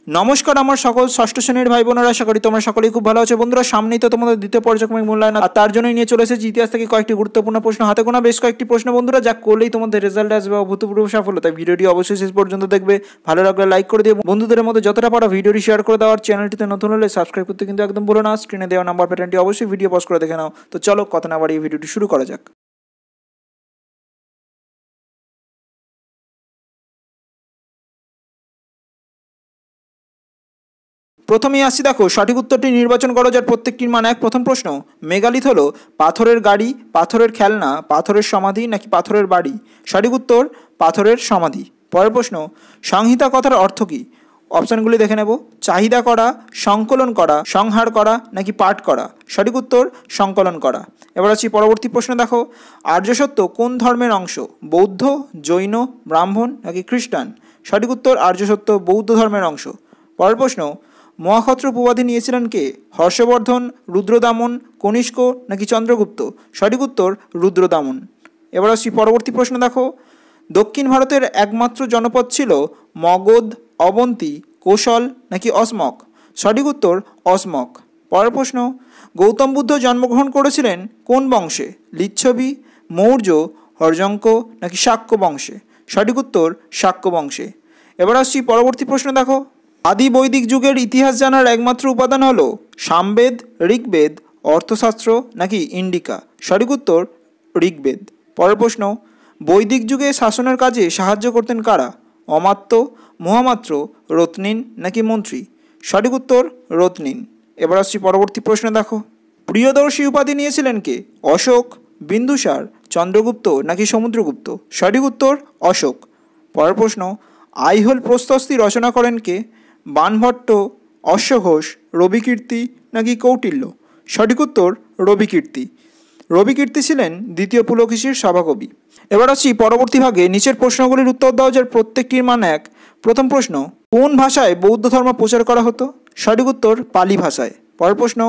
নমস্কার আমার সকল ষষ্ঠ শ্রেণীর ভাই বোনেরা, আশা করি তোমরা সকলেই খুব ভালো আছো। বন্ধুরা, সামনেই তো তোমাদের দ্বিতীয় পর্যায়ক্রমিক মূল্যায়ন, আর তার জন্যই নিয়ে চলে এসেছি ইতিহাস থেকে কয়েকটি গুরুত্বপূর্ণ প্রশ্ন, হাতে গোনা বেশ কয়েকটি প্রশ্ন বন্ধুরা, যা করলেই তোমাদের রেজাল্ট আসবে অভূতপূর্ব সাফল্য। তাই ভিডিওটি অবশ্যই শেষ পর্যন্ত দেখবে। ভালো লাগলে লাইক করে দিয়ে বন্ধুদের মধ্যে যতটা পারো ভিডিওটি শেয়ার করে দাও। আর চ্যানেলটিতে নতুন হলে সাবস্ক্রাইব করতে কিন্তু একদম ভুলো না। স্ক্রিনে দেওয়া নাম্বার প্যাটার্নটি অবশ্যই ভিডিও পজ করে দেখে নাও। তো চলো কথা না বাড়িয়ে ভিডিওটি শুরু করা যাক। প্রথমেই আসছি, দেখো সঠিক উত্তরটি নির্বাচন করো, যার প্রত্যেকটির মান এক। প্রথম প্রশ্ন, মেগালিথ হলো পাথরের গাড়ি, পাথরের খেলনা, পাথরের সমাধি নাকি পাথরের বাড়ি? সঠিক উত্তর পাথরের সমাধি। পরের প্রশ্ন, সংহিতা কথার অর্থ কী? অপশানগুলি দেখে নেব। চাহিদা করা, সংকলন করা, সংহার করা নাকি পাঠ করা? সঠিক উত্তর সংকলন করা। এবার আসছি পরবর্তী প্রশ্ন, দেখো আর্যসত্য কোন ধর্মের অংশ? বৌদ্ধ, জৈন, ব্রাহ্মণ নাকি খ্রিস্টান? সঠিক উত্তর আর্যসত্য বৌদ্ধ ধর্মের অংশ। পরের প্রশ্ন, মহাক্ষত্রপ উপাধি নিয়েছিলেন কে? হর্ষবর্ধন, রুদ্রদামন, কনিষ্ক নাকি চন্দ্রগুপ্ত? সঠিক উত্তর রুদ্রদামন। এবার আসছি পরবর্তী প্রশ্ন, দেখো দক্ষিণ ভারতের একমাত্র জনপদ ছিল মগধ, অবন্তী, কোশল নাকি অসমক? সঠিক উত্তর অসমক। পরের প্রশ্ন, গৌতম বুদ্ধ জন্মগ্রহণ করেছিলেন কোন বংশে? লিচ্ছবি, মৌর্য, হর্যঙ্ক নাকি শাক্য বংশে? সঠিক উত্তর শাক্য বংশে। এবার আসছি পরবর্তী প্রশ্ন, দেখো আদি বৈদিক যুগের ইতিহাস জানার একমাত্র উপাদান হলো সামবেদ, ঋগ্বেদ, অর্থশাস্ত্র নাকি ইন্ডিকা? সঠিক উত্তর ঋগ্বেদ। পরের প্রশ্ন, বৈদিক যুগে শাসনের কাজে সাহায্য করতেন কারা? অমাত্য, মহামাত্র, রত্নিন নাকি মন্ত্রী? সঠিক উত্তর রত্নিন। এবার আসছি পরবর্তী প্রশ্ন, দেখো প্রিয়দর্শী উপাধি নিয়েছিলেন কে? অশোক, বিন্দুসার, চন্দ্রগুপ্ত নাকি সমুদ্রগুপ্ত? সঠিক উত্তর অশোক। পরের প্রশ্ন, আইহোল প্রস্তস্তি রচনা করেন কে? বাণভট্ট, অশ্বঘোষ, রবিকীর্তি নাকি কৌটিল্য? সঠিক উত্তর রবিকীর্তি। রবিকীর্তি ছিলেন দ্বিতীয় পুলকেশীর সভাকবি। এবার আসছি পরবর্তী ভাগে নিচের প্রশ্নগুলির উত্তর দাও, যার প্রত্যেকটির মান এক। প্রথম প্রশ্ন, কোন ভাষায় বৌদ্ধ ধর্ম প্রচার করা হতো? সঠিক উত্তর পালি ভাষায়। পরের প্রশ্ন,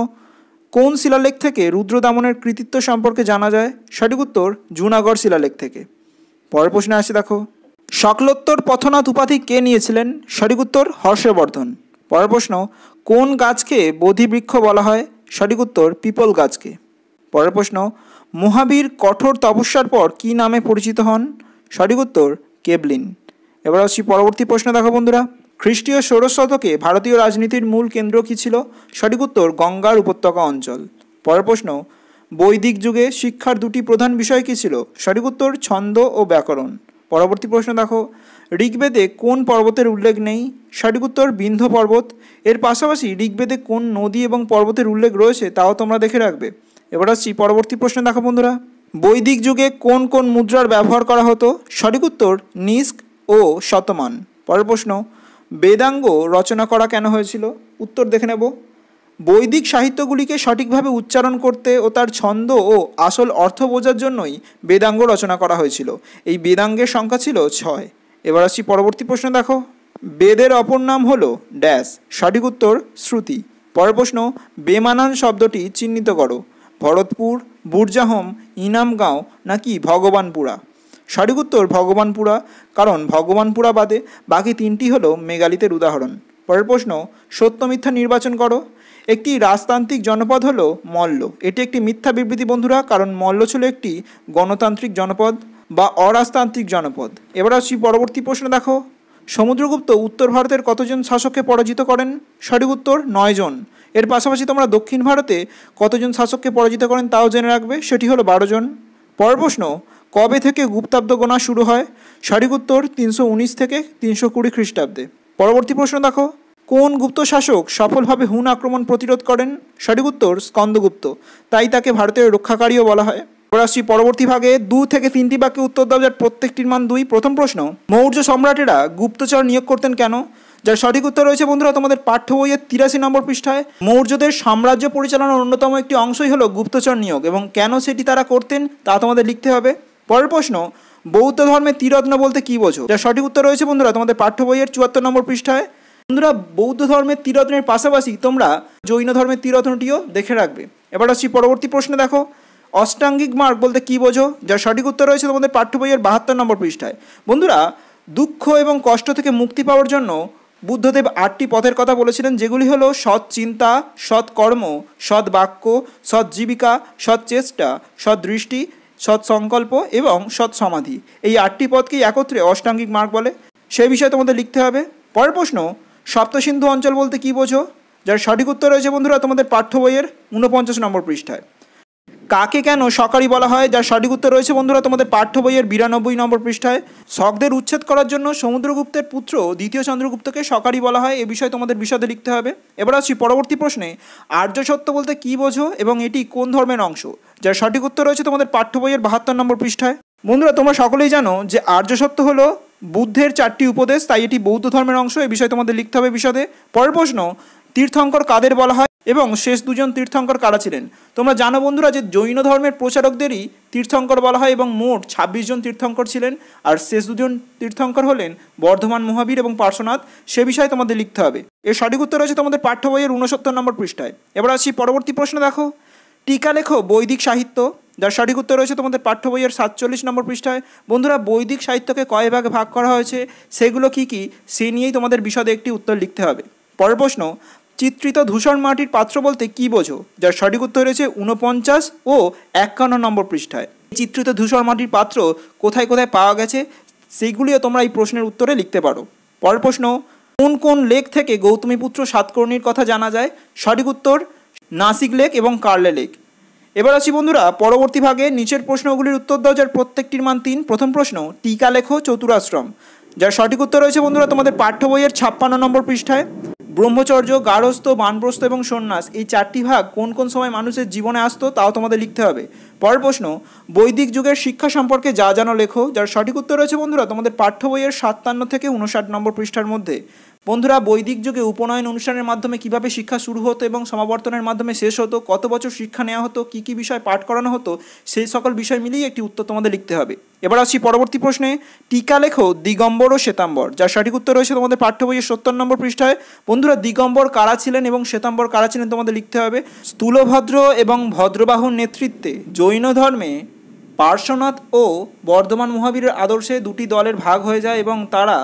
কোন শিলালেখ থেকে রুদ্রদামনের কৃতিত্ব সম্পর্কে জানা যায়? সঠিক উত্তর জুনাগড় শিলালেখ থেকে। পরের প্রশ্নে আসি, দেখো শকলোত্তর পথনাথ উপাধি কে নিয়েছিলেন? সঠিক উত্তর হর্ষবর্ধন। পরের প্রশ্ন, কোন গাছকে বোধিবৃক্ষ বলা হয়? সঠিক উত্তর পিপল গাছকে। পরের প্রশ্ন, মহাবীর কঠোর তপস্যার পর কী নামে পরিচিত হন? সঠিক উত্তর কেবলিন। এবার আসছি পরবর্তী প্রশ্ন, দেখো বন্ধুরা খ্রিস্টীয় ষোড়শ শতকে ভারতীয় রাজনীতির মূল কেন্দ্র কী ছিল? সঠিক উত্তর গঙ্গার উপত্যকা অঞ্চল। পরের প্রশ্ন, বৈদিক যুগে শিক্ষার দুটি প্রধান বিষয় কী ছিল? সঠিক উত্তর ছন্দ ও ব্যাকরণ। পরবর্তী প্রশ্ন, দেখো ঋগ্বেদে কোন পর্বতের উল্লেখ নেই? সঠিক উত্তর বিন্ধ্য পর্বত। এর পাশাপাশি ঋগ্বেদে কোন নদী এবং পর্বতের উল্লেখ রয়েছে তাও তোমরা দেখে রাখবে। এবার আসছি পরবর্তী প্রশ্ন, দেখো বন্ধুরা বৈদিক যুগে কোন কোন মুদ্রার ব্যবহার করা হতো? সঠিক উত্তর নিস্ক ও শতমান। পরের প্রশ্ন, বেদাঙ্গ রচনা করা কেন হয়েছিল? উত্তর দেখে নেব। বৈদিক সাহিত্যগুলিকে সঠিকভাবে উচ্চারণ করতে ও তার ছন্দ ও আসল অর্থ বোঝার জন্যই বেদাঙ্গ রচনা করা হয়েছিল। এই বেদাঙ্গের সংখ্যা ছিল 6। এবার আসছি পরবর্তী প্রশ্ন, দেখো বেদের অপর নাম হলো ড্যাশ? সঠিক উত্তর শ্রুতি। পরের প্রশ্ন, বেমানান শব্দটি চিহ্নিত করো। ভরতপুর, বুরজাহম, ইনামগাঁও নাকি ভগবানপুরা? সঠিক উত্তর ভগবানপুরা, কারণ ভগবানপুরা বাদে বাকি তিনটি হলো মেগালিথের উদাহরণ। পরের প্রশ্ন, সত্য মিথ্যা নির্বাচন করো। একটি রাজতান্ত্রিক জনপদ হলো মল্ল। এটি একটি মিথ্যা বিবৃতি বন্ধুরা, কারণ মল্ল ছিল একটি গণতান্ত্রিক জনপদ বা অরাজতান্ত্রিক জনপদ। এবার আসছি পরবর্তী প্রশ্ন, দেখো সমুদ্রগুপ্ত উত্তর ভারতের কতজন শাসককে পরাজিত করেন? সঠিক উত্তর 9 জন। এর পাশাপাশি তোমরা দক্ষিণ ভারতে কতজন শাসককে পরাজিত করেন তাও জেনে রাখবে, সেটি হলো 12 জন। পরের প্রশ্ন, কবে থেকে গুপ্তাব্দ গোনা শুরু হয়? সঠিক উত্তর 319 থেকে 320 খ্রিস্টাব্দে। পরবর্তী প্রশ্ন, দেখো কোন গুপ্ত শাসক সফলভাবে হুন আক্রমণ প্রতিরোধ করেন? সঠিক উত্তর স্কন্দগুপ্ত, তাই তাকে ভারতের রক্ষাকারীও বলা হয়। এবার আসছি পরবর্তী ভাগে 2 থেকে 3টি বাক্যে উত্তর দাও, যার প্রত্যেকটির মান 2। প্রথম প্রশ্ন, মৌর্য সম্রাটেরা গুপ্তচর নিয়োগ করতেন কেন? যার সঠিক উত্তর রয়েছে বন্ধুরা তোমাদের পাঠ্য বইয়ের 83 নম্বর পৃষ্ঠায়। মৌর্যদের সাম্রাজ্য পরিচালনার অন্যতম একটি অংশই হলো গুপ্তচর নিয়োগ, এবং কেন সেটি তারা করতেন তা তোমাদের লিখতে হবে। পরের প্রশ্ন, বৌদ্ধ ধর্মে ত্রিরত্ন বলতে কী বোঝো? যার সঠিক উত্তর রয়েছে বন্ধুরা তোমাদের পাঠ্য বইয়ের 74 নম্বর পৃষ্ঠায়। বন্ধুরা, বৌদ্ধ ধর্মের ত্রিরত্নের পাশাপাশি তোমরা জৈন ধর্মের ত্রিরত্নটিও দেখে রাখবে। এবার আসছি পরবর্তী প্রশ্নে, দেখো অষ্টাঙ্গিক মার্গ বলতে কী বোঝো? যার সঠিক উত্তর রয়েছে তোমাদের পাঠ্য বইয়ের 72 নম্বর পৃষ্ঠায়। বন্ধুরা, দুঃখ এবং কষ্ট থেকে মুক্তি পাওয়ার জন্য বুদ্ধদেব 8টি পথের কথা বলেছিলেন, যেগুলি হলো সৎ চিন্তা, সৎ কর্ম, সৎ বাক্য, সৎ জীবিকা, সৎ চেষ্টা, সৎ দৃষ্টি, সৎ সংকল্প এবং সৎ সমাধি। এই 8টি পথকেই একত্রে অষ্টাঙ্গিক মার্গ বলে। সেই বিষয়ে তোমাদের লিখতে হবে। পরের প্রশ্ন, সপ্তসিন্ধু অঞ্চল বলতে কী বোঝো? যার সঠিক উত্তর রয়েছে বন্ধুরা তোমাদের পাঠ্য বইয়ের 49 নম্বর পৃষ্ঠায়। কাকে কেন সকারি বলা হয়? যার সঠিক উত্তর রয়েছে বন্ধুরা তোমাদের পাঠ্য বইয়ের 92 নম্বর পৃষ্ঠায়। শকদের উচ্ছেদ করার জন্য সমুদ্রগুপ্তের পুত্র দ্বিতীয় চন্দ্রগুপ্তকে সকারি বলা হয়। এ বিষয়ে তোমাদের বিশদে লিখতে হবে। এবার আসছি পরবর্তী প্রশ্নে, আর্য সত্য বলতে কী বোঝো এবং এটি কোন ধর্মের অংশ? যার সঠিক উত্তর রয়েছে তোমাদের পাঠ্য বইয়ের 72 নম্বর পৃষ্ঠায়। বন্ধুরা তোমরা সকলেই জানো যে আর্য সত্য হলো বুদ্ধের 4টি উপদেশ, তাই এটি বৌদ্ধ ধর্মের অংশ। এ বিষয়ে তোমাদের লিখতে হবে বিশদে। পরের প্রশ্ন, তীর্থঙ্কর কাদের বলা হয় এবং শেষ দুজন তীর্থঙ্কর কারা ছিলেন? তোমরা জানো বন্ধুরা যে জৈন ধর্মের প্রচারকদেরই তীর্থঙ্কর বলা হয় এবং মোট 26 জন তীর্থঙ্কর ছিলেন। আর শেষ দুজন তীর্থঙ্কর হলেন বর্ধমান মহাবীর এবং পার্শ্বনাথ। সে বিষয়ে তোমাদের লিখতে হবে। এর সঠিক উত্তর রয়েছে তোমাদের পাঠ্য বইয়ের 69 নম্বর পৃষ্ঠায়। এবার আসি পরবর্তী প্রশ্ন, দেখো টিকা লেখো বৈদিক সাহিত্য। যার সঠিক উত্তর রয়েছে তোমাদের পাঠ্য বইয়ের 47 নম্বর পৃষ্ঠায়। বন্ধুরা বৈদিক সাহিত্যকে কয় ভাগে ভাগ করা হয়েছে, সেগুলো কি কি, সে নিয়েই তোমাদের বিশদে একটি উত্তর লিখতে হবে। পরের প্রশ্ন, চিত্রিত ধূসর মাটির পাত্র বলতে কী বোঝো? যার সঠিক উত্তর রয়েছে 49 ও 51 নম্বর পৃষ্ঠায়। চিত্রিত ধূসর মাটির পাত্র কোথায় কোথায় পাওয়া গেছে সেইগুলিও তোমরা এই প্রশ্নের উত্তরে লিখতে পারো। পরের প্রশ্ন, কোন কোন লেক থেকে গৌতমীপুত্র সাতকর্ণীর কথা জানা যায়? সঠিক উত্তর নাসিক লেক এবং কার্লে লেক। এবার আসি বন্ধুরা পরবর্তী ভাগে, নিচের প্রশ্নগুলির উত্তর দাও যার প্রত্যেকটির মান 3। প্রথম প্রশ্ন, টিকা লেখো চতুরাশ্রম। যার সঠিক উত্তর রয়েছে বন্ধুরা তোমাদের পাঠ্য বইয়ের 56 নম্বর পৃষ্ঠায়। ব্রহ্মচর্য, গারস্থ, বানপ্রস্থ এবং সন্ন্যাস এই 4টি ভাগ কোন কোন সময় মানুষের জীবনে আসতো তাও তোমাদের লিখতে হবে। পরের প্রশ্ন, বৈদিক যুগের শিক্ষা সম্পর্কে যা জানো লেখো। যার সঠিক উত্তর রয়েছে বন্ধুরা তোমাদের পাঠ্য বইয়ের 57 থেকে 59 নম্বর পৃষ্ঠার মধ্যে। বন্ধুরা বৈদিক যুগে উপনয়ন অনুষ্ঠানের মাধ্যমে কিভাবে শিক্ষা শুরু হতো এবং সমাবর্তনের মাধ্যমে শেষ হতো, কত বছর শিক্ষা নেওয়া হতো, কী কী বিষয় পাঠ করানো হতো, সেই সকল বিষয় মিলিয়ে একটি উত্তর তোমাদের লিখতে হবে। এবার আসছি পরবর্তী প্রশ্নে, টিকা লেখো দিগম্বর ও শ্বেতাম্বর। যার সঠিক উত্তর রয়েছে তোমাদের পাঠ্য বইয়ের 70 নম্বর পৃষ্ঠায়। বন্ধুরা দিগম্বর কারা ছিলেন এবং শ্বেতাম্বর কারা ছিলেন তোমাদের লিখতে হবে। স্থূলভদ্র এবং ভদ্রবাহুর নেতৃত্বে জৈন ধর্মে পার্শ্বনাথ ও বর্ধমান মহাবীরের আদর্শে দুটি দলের ভাগ হয়ে যায় এবং তারা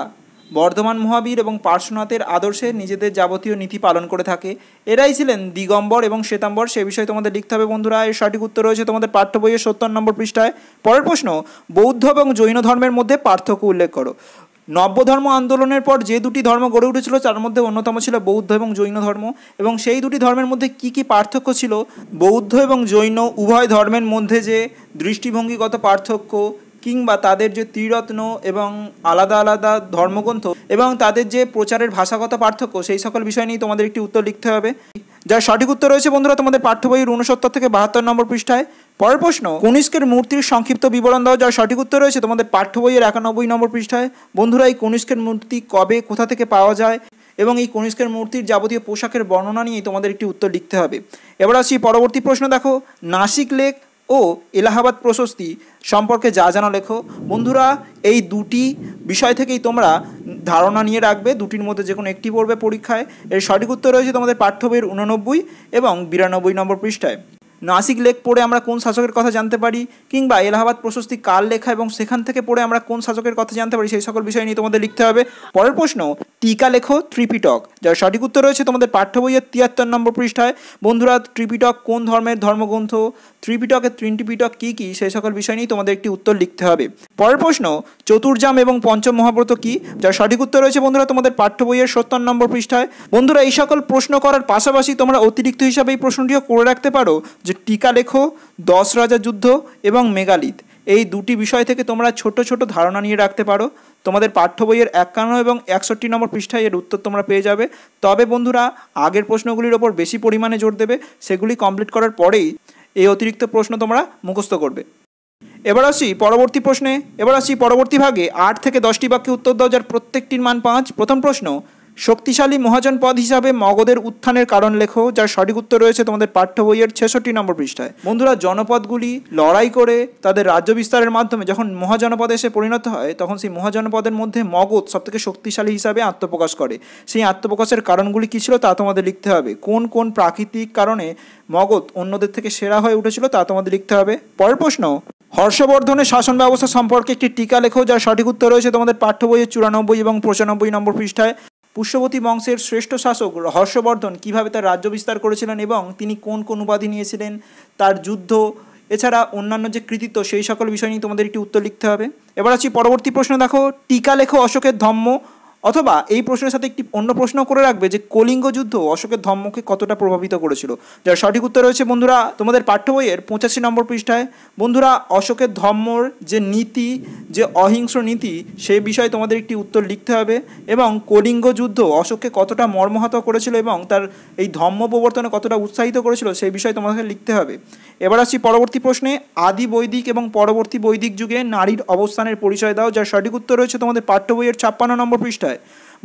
বর্ধমান মহাবীর এবং পার্শ্বনাথের আদর্শে নিজেদের যাবতীয় নীতি পালন করে থাকে। এরাই ছিলেন দিগম্বর এবং শ্বেতাম্বর। সে বিষয়ে তোমাদের লিখতে হবে বন্ধুরা। এর সঠিক উত্তর রয়েছে তোমাদের পাঠ্য বইয়ের 70 নম্বর পৃষ্ঠায়। পরের প্রশ্ন, বৌদ্ধ এবং জৈন ধর্মের মধ্যে পার্থক্য উল্লেখ করো। নব্য ধর্ম আন্দোলনের পর যে দুটি ধর্ম গড়ে উঠেছিল তার মধ্যে অন্যতম ছিল বৌদ্ধ এবং জৈন ধর্ম, এবং সেই দুটি ধর্মের মধ্যে কি কি পার্থক্য ছিল, বৌদ্ধ এবং জৈন উভয় ধর্মের মধ্যে যে দৃষ্টিভঙ্গিগত পার্থক্য কিংবা তাদের যে ত্রিরত্ন এবং আলাদা আলাদা ধর্মগ্রন্থ এবং তাদের যে প্রচারের ভাষাগত পার্থক্য, সেই সকল বিষয় নিয়ে তোমাদের একটি উত্তর লিখতে হবে। যার সঠিক উত্তর রয়েছে বন্ধুরা তোমাদের পাঠ্য বইয়ের 69 থেকে 72 নম্বর পৃষ্ঠায়। পরের প্রশ্ন, কনিষ্কের মূর্তির সংক্ষিপ্ত বিবরণ দাও। যার সঠিক উত্তর রয়েছে তোমাদের পাঠ্য বইয়ের 91 নম্বর পৃষ্ঠায়। বন্ধুরা এই কনিষ্কের মূর্তি কবে কোথা থেকে পাওয়া যায় এবং এই কনিষ্কের মূর্তির যাবতীয় পোশাকের বর্ণনা নিয়ে তোমাদের একটি উত্তর লিখতে হবে। এবার আসি পরবর্তী প্রশ্ন, দেখো নাসিক লেক ও এলাহাবাদ প্রশস্তি সম্পর্কে যা জানো লেখো। বন্ধুরা এই দুটি বিষয় থেকেই তোমরা ধারণা নিয়ে রাখবে, দুটির মধ্যে যে কোনো একটি পড়বে পরীক্ষায়। এর সঠিক উত্তর রয়েছে তোমাদের পাঠ্য বইয়ের 89 এবং 92 নম্বর পৃষ্ঠায়। নাসিক লেক পড়ে আমরা কোন শাসকের কথা জানতে পারি, কিংবা এলাহাবাদ প্রশস্তি কার লেখা এবং সেখান থেকে পড়ে আমরা কোন শাসকের কথা জানতে পারি, সেই সকল বিষয় নিয়ে তোমাদের লিখতে হবে। পরের প্রশ্ন, টিকা লেখো ত্রিপিটক। যার সঠিক উত্তর রয়েছে তোমাদের পাঠ্য বইয়ের 73 নম্বর পৃষ্ঠায়। বন্ধুরা ত্রিপিটক কোন ধর্মের ধর্মগ্রন্থ, ত্রিপিটকের 3টি পিটক কী কী, সেই সকল বিষয় নিয়ে তোমাদের একটি উত্তর লিখতে হবে। পরের প্রশ্ন, চতুর্জাম এবং পঞ্চম মহাব্রত কী? যার সঠিক উত্তর রয়েছে বন্ধুরা তোমাদের পাঠ্য বইয়ের 70 নম্বর পৃষ্ঠায়। বন্ধুরা এই সকল প্রশ্ন করার পাশাপাশি তোমরা অতিরিক্ত হিসাবে এই প্রশ্নটিও করে রাখতে পারো যে টিকা লেখো 10 রাজা যুদ্ধ এবং মেগালিথ। এই দুটি বিষয় থেকে তোমরা ছোট ছোট ধারণা নিয়ে রাখতে পারো। তোমাদের পাঠ্য বইয়ের 51 এবং 61 নম্বর পৃষ্ঠায় এর উত্তর তোমরা পেয়ে যাবে। তবে বন্ধুরা আগের প্রশ্নগুলির ওপর বেশি পরিমাণে জোর দেবে, সেগুলি কমপ্লিট করার পরেই এই অতিরিক্ত প্রশ্ন তোমরা মুখস্থ করবে। এবার আসি পরবর্তী ভাগে 8 থেকে 10টি বাক্যে উত্তর দাও যার প্রত্যেকটির মান 5। প্রথম প্রশ্ন, শক্তিশালী মহাজন পদ হিসাবে মগধের উত্থানের কারণ লেখো। যার সঠিক উত্তর রয়েছে তোমাদের পাঠ্য বইয়ের 66 নম্বর পৃষ্ঠায়। বন্ধুরা জনপদগুলি লড়াই করে তাদের রাজ্য বিস্তারের মাধ্যমে যখন মহাজনপদে এসে পরিণত হয়, তখন সেই মহাজনপদের মধ্যে মগধ সবথেকে শক্তিশালী হিসাবে আত্মপ্রকাশ করে। সেই আত্মপ্রকাশের কারণগুলি কী ছিল তা তোমাদের লিখতে হবে। কোন কোন প্রাকৃতিক কারণে মগধ অন্যদের থেকে সেরা হয়ে উঠেছিল তা তোমাদের লিখতে হবে। পরের প্রশ্ন, হর্ষবর্ধনের শাসন ব্যবস্থা সম্পর্কে একটি টিকা লেখো। যার সঠিক উত্তর রয়েছে তোমাদের পাঠ্য বইয়ের 94 এবং 95 নম্বর পৃষ্ঠায়। পুষ্যবতী বংশের শ্রেষ্ঠ শাসক হর্ষবর্ধন কিভাবে তার রাজ্য বিস্তার করেছিলেন এবং তিনি কোন কোন উপাধি নিয়েছিলেন, তার যুদ্ধ, এছাড়া অন্যান্য যে কৃতিত্ব সেই সকল বিষয় নিয়ে তোমাদের একটি উত্তর লিখতে হবে। এবার আছি পরবর্তী প্রশ্ন। দেখো, টিকা লেখো অশোকের ধম্ম, অথবা এই প্রশ্নের সাথে একটি অন্য প্রশ্ন করে রাখবে যে কলিঙ্গ যুদ্ধ অশোকের ধর্মকে কতটা প্রভাবিত করেছিল। যার সঠিক উত্তর রয়েছে বন্ধুরা তোমাদের পাঠ্য বইয়ের 85 নম্বর পৃষ্ঠায়। বন্ধুরা, অশোকের ধর্মর যে নীতি, যে অহিংস নীতি, সেই বিষয়ে তোমাদের একটি উত্তর লিখতে হবে এবং কলিঙ্গ যুদ্ধ অশোককে কতটা মর্মাহত করেছিল এবং তার এই ধর্ম প্রবর্তনে কতটা উৎসাহিত করেছিল সেই বিষয়ে তোমাকে লিখতে হবে। এবার আসছি পরবর্তী প্রশ্নে। আদি বৈদিক এবং পরবর্তী বৈদিক যুগে নারীর অবস্থানের পরিচয় দাও। যার সঠিক উত্তর রয়েছে তোমাদের পাঠ্য বইয়ের 56 নম্বর পৃষ্ঠায়।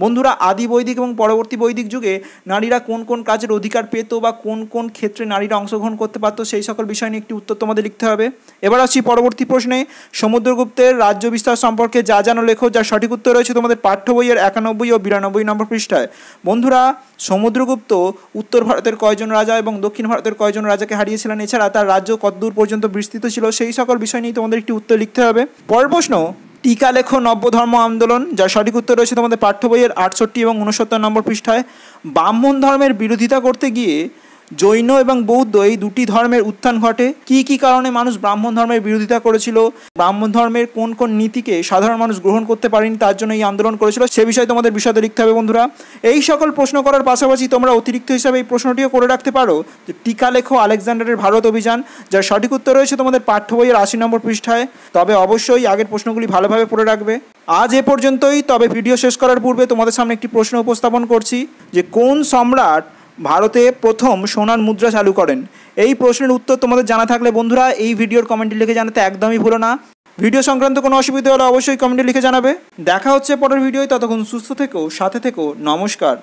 বন্ধুরা, আদি বৈদিক এবং পরবর্তী বৈদিক যুগে নারীরা কোন কোন কাজের অধিকার পেত বা কোন কোন ক্ষেত্রে নারীরা অংশগ্রহণ করতে পারত সেই সকল বিষয় নিয়ে একটি উত্তর তোমাদের লিখতে হবে। এবার আসছি পরবর্তী প্রশ্নে। সমুদ্রগুপ্তের রাজ্য বিস্তার সম্পর্কে যা জানো লেখো। যার সঠিক উত্তর রয়েছে তোমাদের পাঠ্য বইয়ের 91 ও 92 নম্বর পৃষ্ঠায়। বন্ধুরা, সমুদ্রগুপ্ত উত্তর ভারতের কয়জন রাজা এবং দক্ষিণ ভারতের কয়জন রাজাকে হারিয়েছিলেন, এছাড়া তার রাজ্য কতদূর পর্যন্ত বিস্তৃত ছিল সেই সকল বিষয় নিয়ে তোমাদের একটি উত্তর লিখতে হবে। পরের প্রশ্ন, টিকা লেখো নব্য ধর্ম আন্দোলন। যার সঠিক উত্তর রয়েছে তোমাদের পাঠ্য বইয়ের 68 এবং 69 নম্বর পৃষ্ঠায়। ব্রাহ্মণ ধর্মের বিরোধিতা করতে গিয়ে জৈন এবং বৌদ্ধ এই দুটি ধর্মের উত্থান ঘটে। কি কি কারণে মানুষ ব্রাহ্মণ ধর্মের বিরোধিতা করেছিল, ব্রাহ্মণ ধর্মের কোন কোন নীতিকে সাধারণ মানুষ গ্রহণ করতে পারেনি তার জন্য এই আন্দোলন করেছিল, সে বিষয়ে তোমাদের বিশদে লিখতে হবে। বন্ধুরা, এই সকল প্রশ্ন করার পাশাপাশি তোমরা অতিরিক্ত হিসাবে এই প্রশ্নটিও করে রাখতে পারো যে টিকা লেখো আলেকজান্ডারের ভারত অভিযান। যার সঠিক উত্তর রয়েছে তোমাদের পাঠ্য বইয়ের 80 নম্বর পৃষ্ঠায়। তবে অবশ্যই আগের প্রশ্নগুলি ভালোভাবে পড়ে রাখবে। আজ এ পর্যন্তই। তবে ভিডিও শেষ করার পূর্বে তোমাদের সামনে একটি প্রশ্ন উপস্থাপন করছি যে কোন সম্রাট ভারতে প্রথম সোনার মুদ্রা চালু করেন? এই প্রশ্নের উত্তর তোমাদের জানা থাকলে বন্ধুরা এই ভিডিওর কমেন্টে লিখে জানাতে একদমই ভুলো না। ভিডিও সংক্রান্ত কোনো অসুবিধা হলে অবশ্যই কমেন্টে লিখে জানাবে। দেখা হচ্ছে পরের ভিডিওয়। ততক্ষণ সুস্থ থেকো, সাথে থেকো। নমস্কার।